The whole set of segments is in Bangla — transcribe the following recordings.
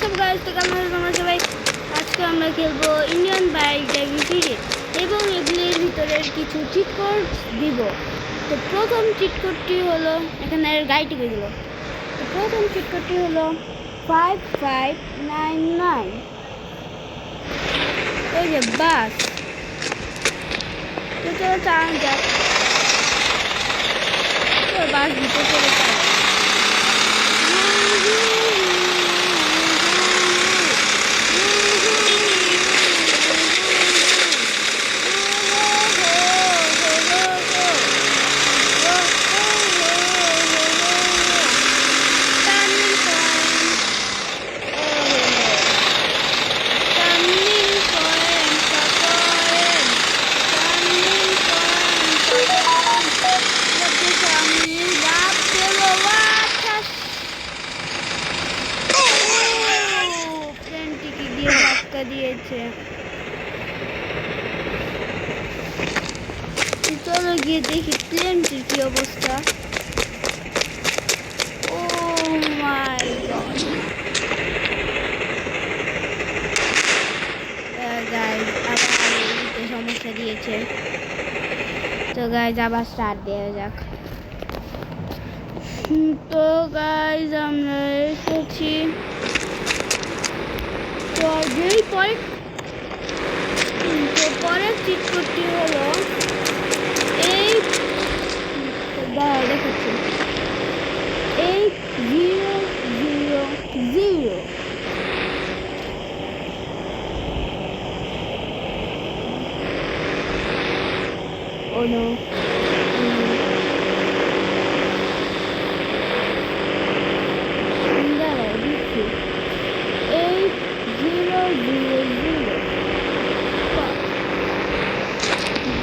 হোয়াটসঅ্যাপ গাইস, তো কেমন আছো তোমরা সবাই? আজকে আমরা খেলবো ইন্ডিয়ান বাইক ড্রাইভিং সিরিজ এবং এগুলির ভিতরের কিছু চিট কোড দিব। তো প্রথম চিট কোডটি হলো, এখানে গাড়িটি গেল। তো প্রথম চিট কোডটি হলো 5599। এই যে বাস, তো চলো চালানো যাক। বাস ভিতরে চলে চালায়। দিয়েছে, চলো গিয়ে দেখি প্লেনটির কি অবস্থা। ও মাই গড গাইস, আবার সমস্যা দিয়েছে। তো গাইস আবার স্টার্ট দেওয়া যাক। তো গাইস আমরা এসেছি। তো যেই পরের চিট কোডটি হলো এই দেখাচ্ছি 8000। ও নো,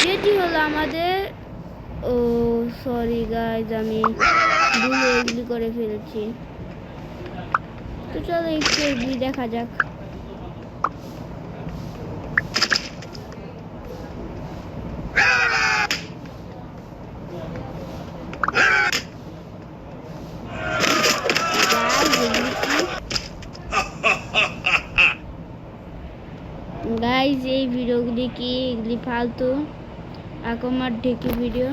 যেটি হলো আমাদের। ও সরি গাইজ, আমি ভুলে এগুলি করে ফেলেছি। তো চলো একটু এগুলি দেখা যাক। গাইজ এই ভিডিওগুলি কি এগুলি ফালতু আকমার ঢেকি ভিডিও।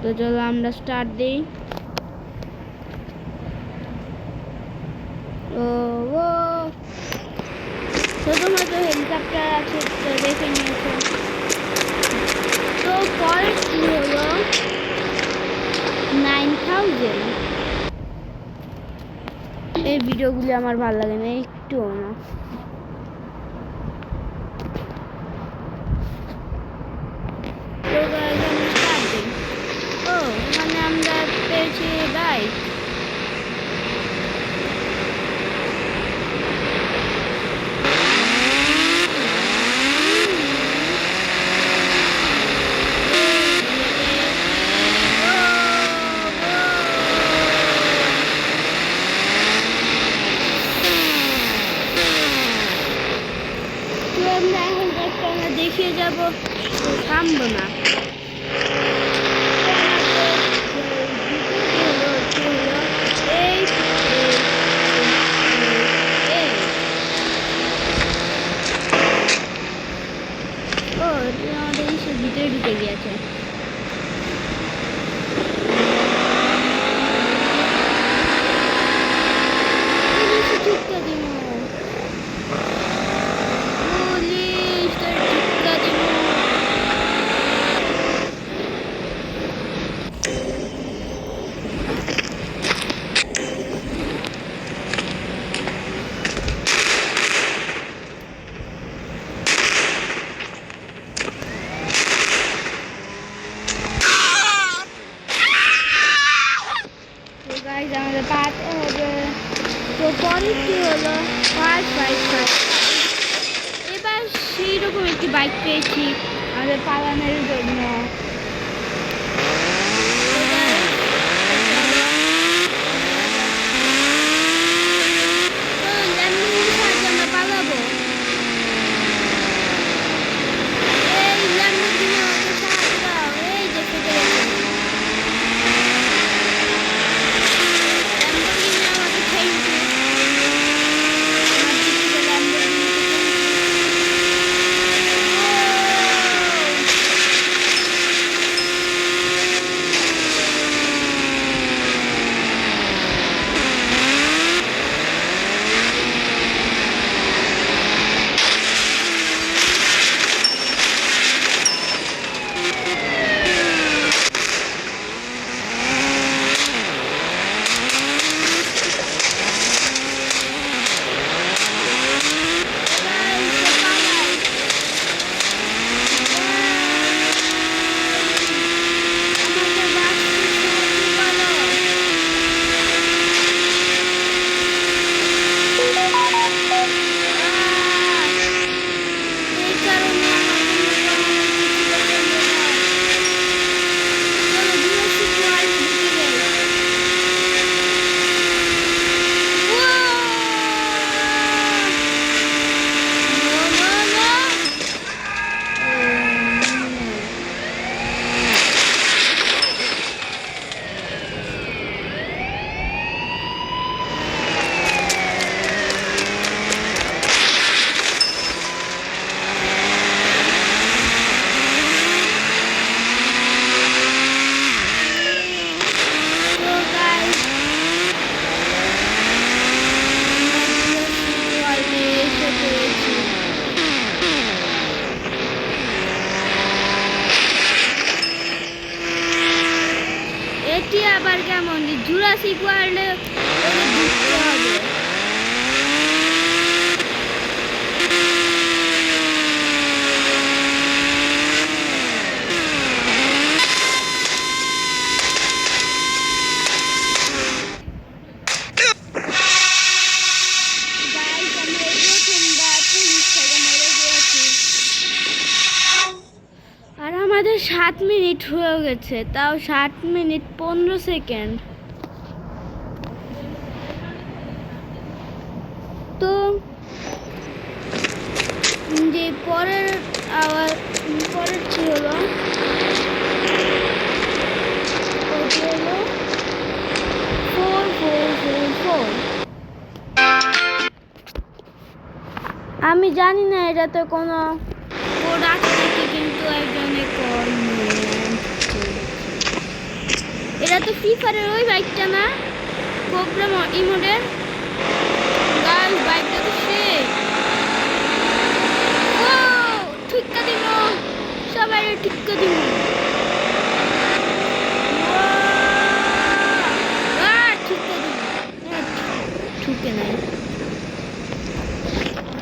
তো চলো আমরা স্টার্ট দিই। ও প্রথমত হেলিকপ্টার আছে, তো দেখে নিয়েছে। তো পরের কি হলো 9000। এই ভিডিওগুলি আমার ভালো লাগে না একটুও না। তো গাইস আমরা স্টার্ট দিই। ও মানে আমরা পেয়েছি বাইক। আমরা দেখিয়ে যাবো, থামবো না। আমাদের ভিতরে ঢুকে গিয়েছে। আমাদের পাতে হবে। তো পরেরটি হলো 555। এবার সেই রকম একটি বাইক পেয়েছি আমাদের পালানোর জন্য। আমরা পালাবো। এই যে এটি আবার কেমন জুরাসিক ওয়ার্ল্ডে ঢুকতে হবে। আর আমাদের 7 মিনিট হয়ে গেছে, তাও 7 মিনিট 15 সেকেন্ড। তো যে পরের পরেরটি হলো ওটি হলো 4444। আমি জানি না এটাতে কোনো কোড আছে নাকি, কিন্তু একজনে এটা তো ফ্রি ফায়ারের ওই বাইকটা না, প্রোগ্রাম ইমোডের গাইস, বাইকটা তো সে ও ঠিকটা দিব, সবাই ঠিকটা দিব। ঠুকে নাই,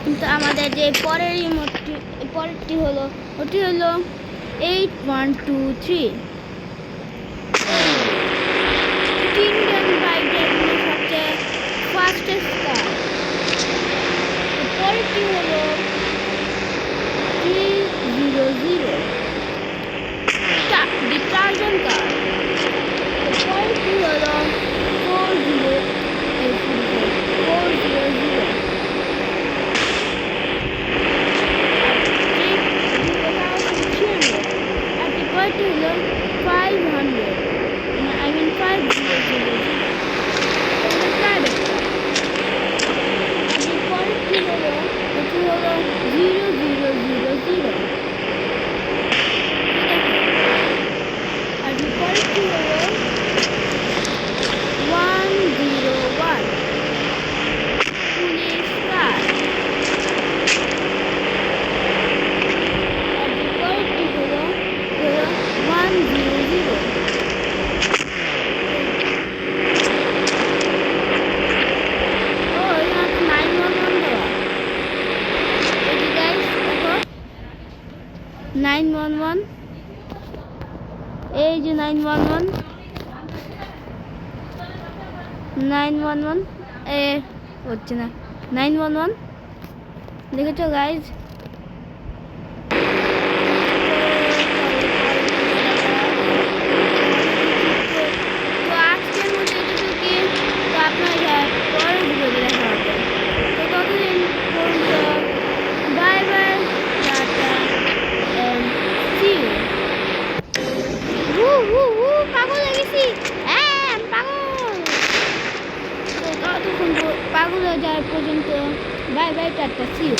কিন্তু আমাদের যে পরেরটি হলো ওটি হলো 8123। ইন্ডিয়ান বাইকের সবচেয়ে ফাস্টেস্ট কার। পরেরটি হলো 300 ডিটারজেন্ট কার। পরেরটি হলো 400। What is 500? I mean 500. এই যে 911 এ হচ্ছে না, 911 দেখেছো গাইজ। তো আজকের মধ্যে এটুকুই, তো আপনার পরের ভিডিওতে দেখা হবে। তো ততদিন পর্যন্ত bye bye, tata and see you. পাগল হয়ে গেছি, পাগল। তো ততক্ষণ পাগল হয়ে যাওয়ার পর্যন্ত bye bye, tata see you.